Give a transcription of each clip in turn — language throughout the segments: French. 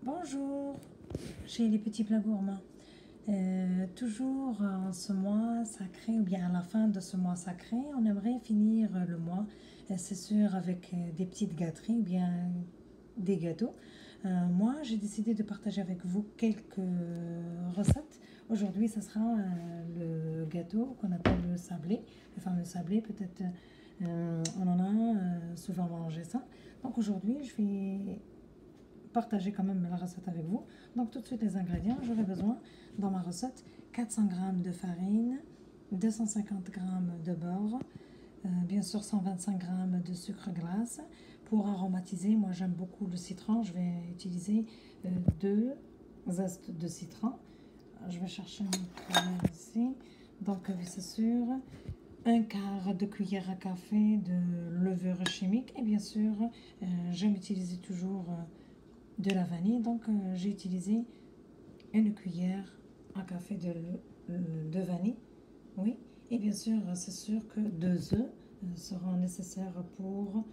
Bonjour, chez les petits plats gourmands. Toujours en ce mois sacré ou bien à la fin de ce mois sacré, on aimerait finir le mois, c'est sûr, avec des petites gâteries ou bien des gâteaux. Moi, j'ai décidé de partager avec vous quelques recettes. Aujourd'hui, ce sera le gâteau qu'on appelle le sablé, le fameux sablé. Peut-être on en a souvent mangé ça. Donc aujourd'hui, je vais partager quand même la recette avec vous. Donc tout de suite les ingrédients, j'aurai besoin dans ma recette 400 g de farine, 250 g de beurre, bien sûr 125 g de sucre glace. Pour aromatiser, moi j'aime beaucoup le citron, je vais utiliser 2 zestes de citron. Je vais chercher mon cuillère ici. Donc c'est sûr, un quart de cuillère à café de levure chimique et bien sûr j'aime utiliser toujours de la vanille. Donc j'ai utilisé une cuillère à café de vanille. Oui, et bien sûr c'est sûr que 2 œufs seront nécessaires pour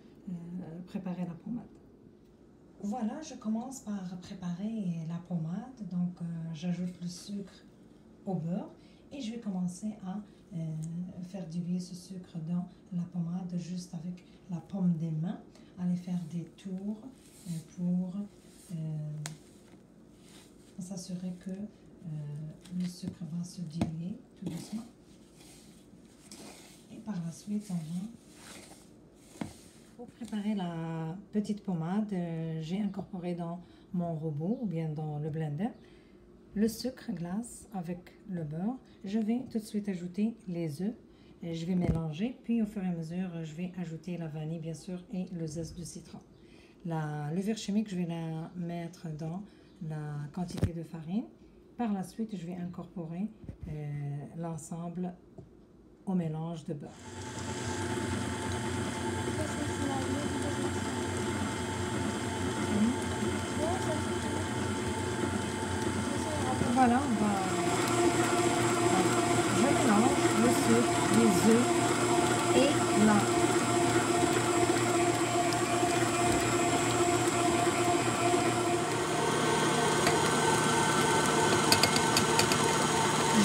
préparer la pommade. Voilà, je commence par préparer la pommade. Donc j'ajoute le sucre au beurre et je vais commencer à faire diluer ce sucre dans la pommade juste avec la paume des mains, aller faire des tours pour s'assurer que le sucre va se diluer tout doucement. Et par la suite, on va, pour préparer la petite pommade, j'ai incorporé dans mon robot ou bien dans le blender le sucre glace avec le beurre. Je vais tout de suite ajouter les œufs. Je vais mélanger, puis au fur et à mesure, je vais ajouter la vanille, bien sûr, et le zeste de citron. La levure chimique, je vais la mettre dans la quantité de farine. Par la suite, je vais incorporer l'ensemble au mélange de beurre. Voilà, je mélange le sucre, les œufs et la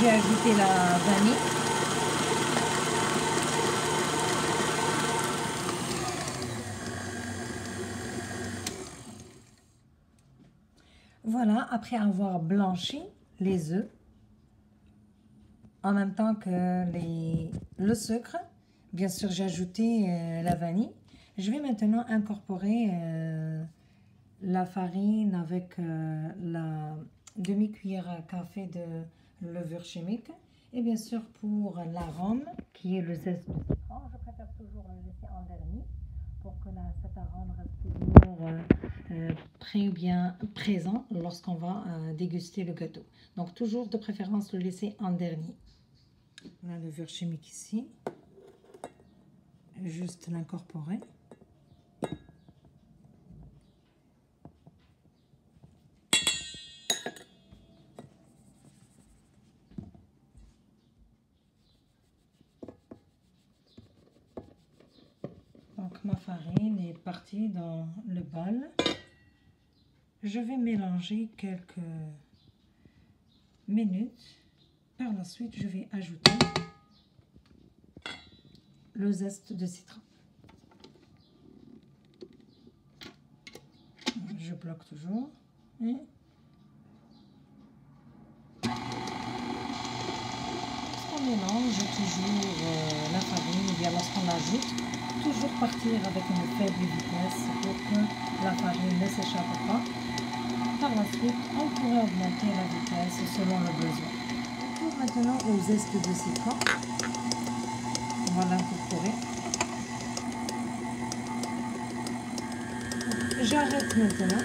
j'ai ajouté la vanille. Voilà, après avoir blanchi les œufs, en même temps que le sucre, bien sûr j'ai ajouté la vanille. Je vais maintenant incorporer la farine avec la demi-cuillère à café de levure chimique. Et bien sûr pour l'arôme, qui est le zeste de citron, je préfère toujours le laisser en dernier pour que cet arôme reste toujours très bien présent lorsqu'on va déguster le gâteau. Donc toujours de préférence le laisser en dernier. La levure chimique ici, juste l'incorporer. Donc ma farine est partie dans le bol. Je vais mélanger quelques minutes. Par la suite, je vais ajouter le zeste de citron. Je bloque toujours. Et lorsqu'on mélange toujours la farine, ou bien lorsqu'on ajoute, toujours partir avec une faible vitesse pour que la farine ne s'échappe pas. Par la suite, on pourrait augmenter la vitesse selon le besoin. On tourne maintenant au zeste de citron. On va l'incorporer. J'arrête maintenant.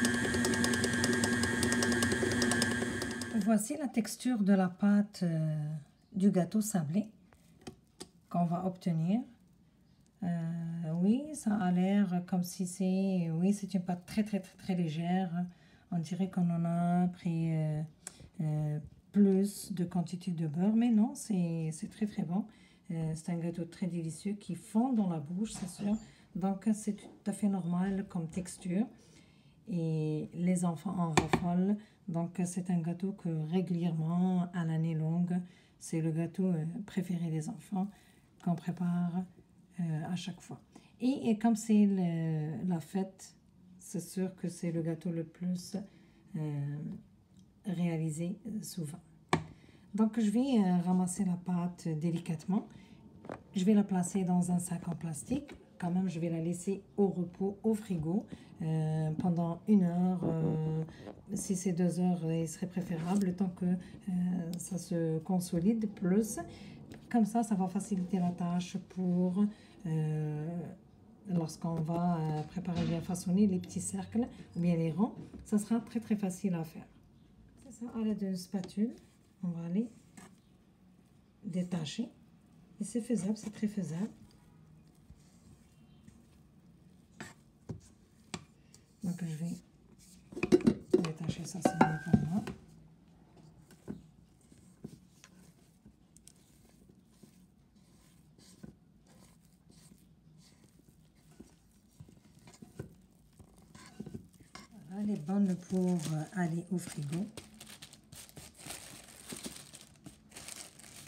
Voici la texture de la pâte du gâteau sablé qu'on va obtenir. Oui, ça a l'air comme si c'est une pâte très légère. On dirait qu'on en a pris plus de quantité de beurre, mais non, c'est très bon. C'est un gâteau très délicieux qui fond dans la bouche, c'est sûr. Donc c'est tout à fait normal comme texture. et les enfants en raffolent. Donc c'est un gâteau que régulièrement, à l'année longue, c'est le gâteau préféré des enfants qu'on prépare à chaque fois. Et comme c'est la fête, c'est sûr que c'est le gâteau le plus réalisé souvent. Donc je vais ramasser la pâte délicatement. Je vais la placer dans un sac en plastique. Quand même, je vais la laisser au repos, au frigo, pendant 1 heure. Si c'est 2 heures, il serait préférable, le temps que ça se consolide plus. Comme ça va faciliter la tâche pour lorsqu'on va préparer bien façonner les petits cercles ou bien les ronds. Ça sera très très facile à faire. C'est ça, à l'aide d'une spatule, on va aller détacher. Et c'est faisable, c'est très faisable. Donc je vais détacher ça, c'est bien pour moi. Voilà, elle est bonne pour aller au frigo.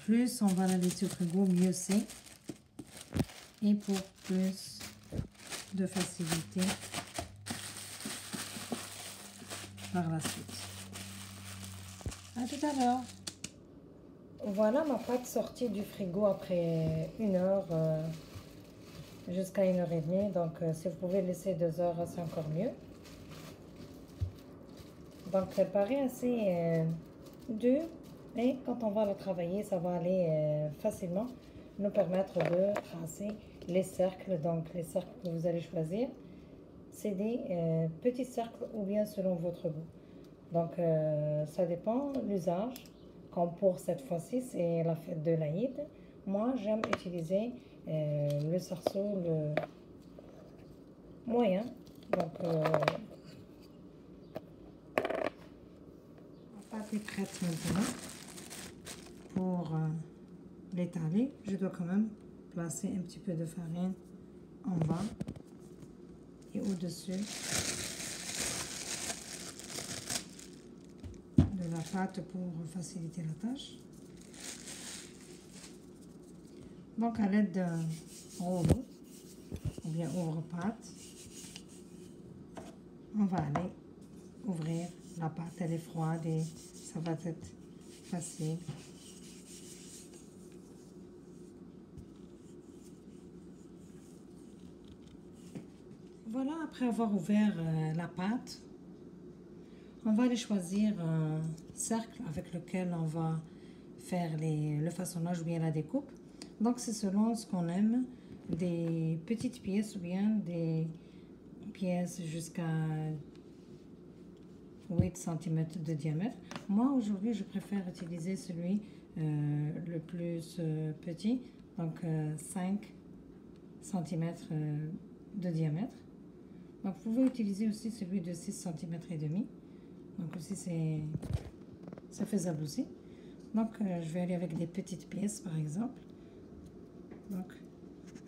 Plus on va la laisser au frigo, mieux c'est. Et pour plus de facilité par la suite. À tout à l'heure. Voilà ma pâte sortie du frigo après 1 heure jusqu'à 1 heure et demie. Donc si vous pouvez laisser 2 heures, c'est encore mieux. Donc elle paraît assez dure, mais quand on va la travailler, ça va aller facilement nous permettre de tracer les cercles. Donc les cercles que vous allez choisir, c'est des petits cercles ou bien selon votre goût. Donc ça dépend de l'usage. Comme pour cette fois-ci, c'est la fête de l'Aïd. Moi, j'aime utiliser le sarceau le moyen. Donc la pâte est prête maintenant. Pour l'étaler, je dois quand même placer un petit peu de farine en bas et au-dessus de la pâte pour faciliter la tâche. Donc à l'aide d'un rouleau ou bien ouvre-pâte, on va aller ouvrir la pâte. Elle est froide et ça va être facile. Voilà, après avoir ouvert la pâte, on va aller choisir un cercle avec lequel on va faire le façonnage ou bien la découpe. Donc c'est selon ce qu'on aime, des petites pièces ou bien des pièces jusqu'à 8 cm de diamètre. Moi aujourd'hui je préfère utiliser celui le plus petit, donc 5 cm de diamètre. Donc vous pouvez utiliser aussi celui de 6 cm et demi. Donc aussi c'est faisable aussi. Donc je vais aller avec des petites pièces par exemple. Donc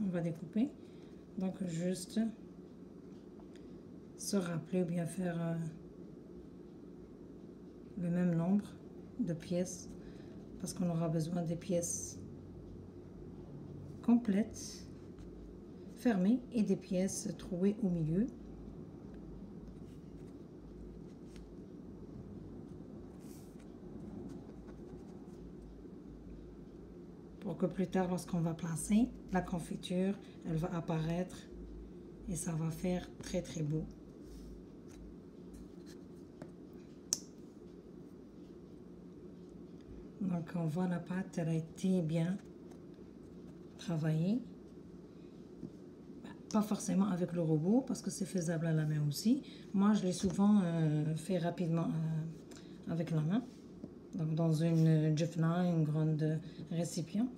on va découper. Donc juste se rappeler ou bien faire le même nombre de pièces parce qu'on aura besoin des pièces complètes, fermées et des pièces trouées au milieu. Pour que plus tard, lorsqu'on va placer la confiture, elle va apparaître et ça va faire très très beau. Donc on voit la pâte, elle a été bien travaillée. Pas forcément avec le robot parce que c'est faisable à la main aussi. Moi je l'ai souvent fait rapidement avec la main. Donc dans une jufna, une grande récipient.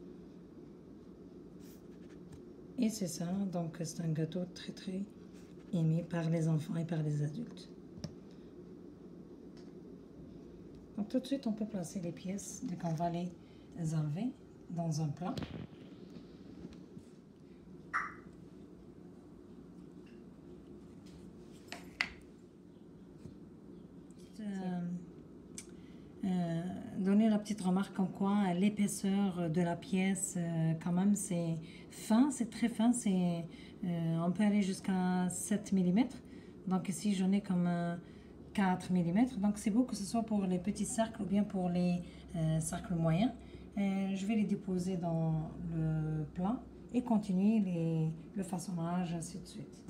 Et c'est ça, donc c'est un gâteau très très aimé par les enfants et par les adultes. Donc tout de suite on peut placer les pièces dès qu'on va les enlever dans un plat. juste donner la petite remarque comme quoi l'épaisseur de la pièce, quand même, c'est fin, c'est très fin. On peut aller jusqu'à 7 mm. Donc ici, j'en ai comme 4 mm. Donc c'est beau que ce soit pour les petits cercles ou bien pour les cercles moyens. Je vais les déposer dans le plat et continuer le façonnage, ainsi de suite.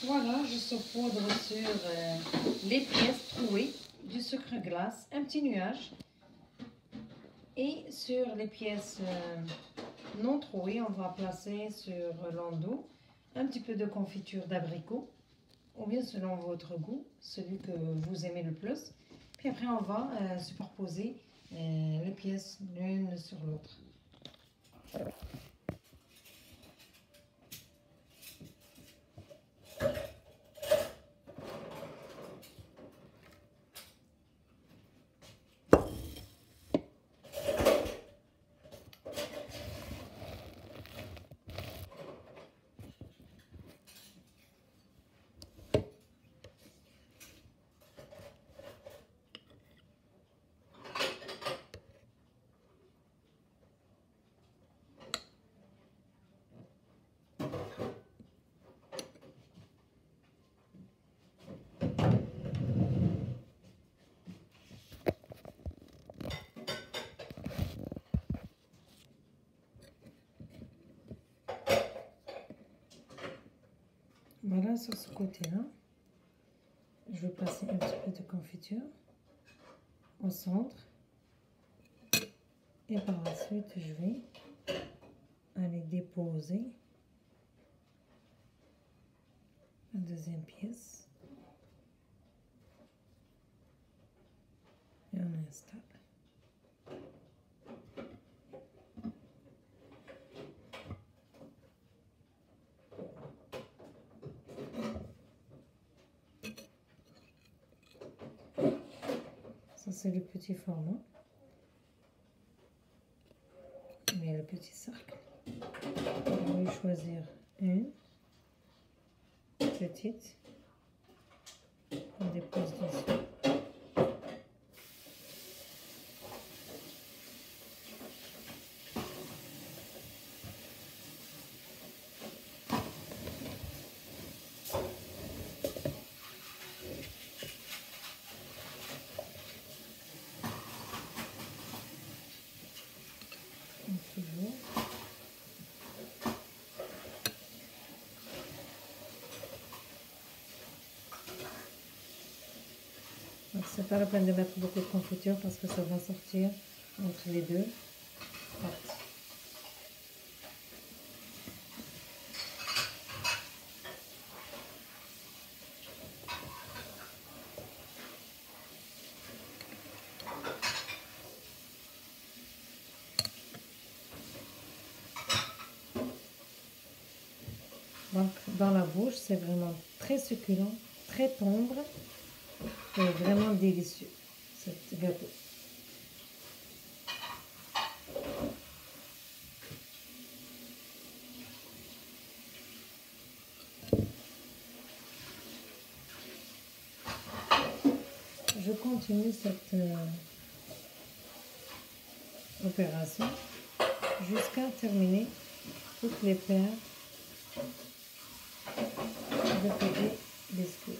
Voilà, je saupoudre sur les pièces trouées du sucre glace, un petit nuage. Et sur les pièces non trouées, on va placer sur l'endos un petit peu de confiture d'abricot, ou bien selon votre goût, celui que vous aimez le plus. Puis après, on va superposer les pièces l'une sur l'autre. Voilà, sur ce côté-là, je vais placer un petit peu de confiture au centre. Et par la suite, je vais aller déposer la deuxième pièce. Et on installe. Ça, c'est le petit format. Mais le petit cercle. On va choisir une petite. On dépose dessus. Donc c'est pas la peine de mettre beaucoup de confiture parce que ça va sortir entre les deux parties. Donc dans la bouche, c'est vraiment très succulent, très tendre et vraiment délicieux, ce gâteau. continue cette opération jusqu'à terminer toutes les paires de petits biscuits.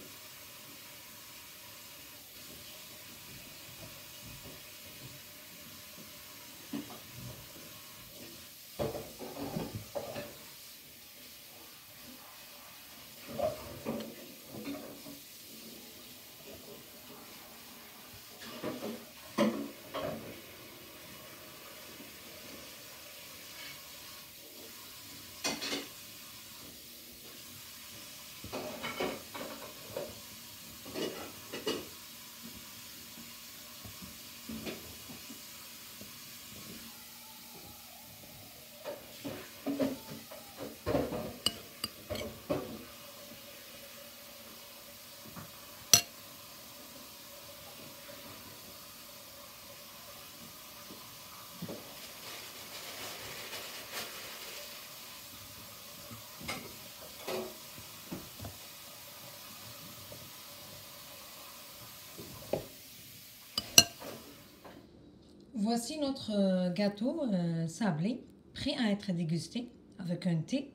Voici notre gâteau sablé, prêt à être dégusté avec un thé.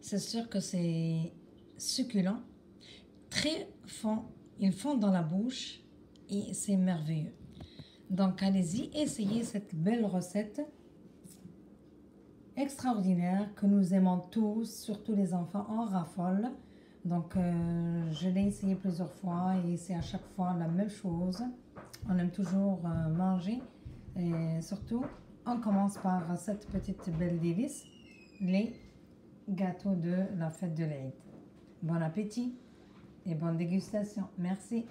C'est sûr que c'est succulent, très fond, il fond dans la bouche et c'est merveilleux. Donc allez-y, essayez cette belle recette extraordinaire que nous aimons tous, surtout les enfants en raffolent. Donc je l'ai essayé plusieurs fois et c'est à chaque fois la même chose. On aime toujours manger. Et surtout, on commence par cette petite belle délice, les gâteaux de la fête de l'Aïd. Bon appétit et bonne dégustation. Merci.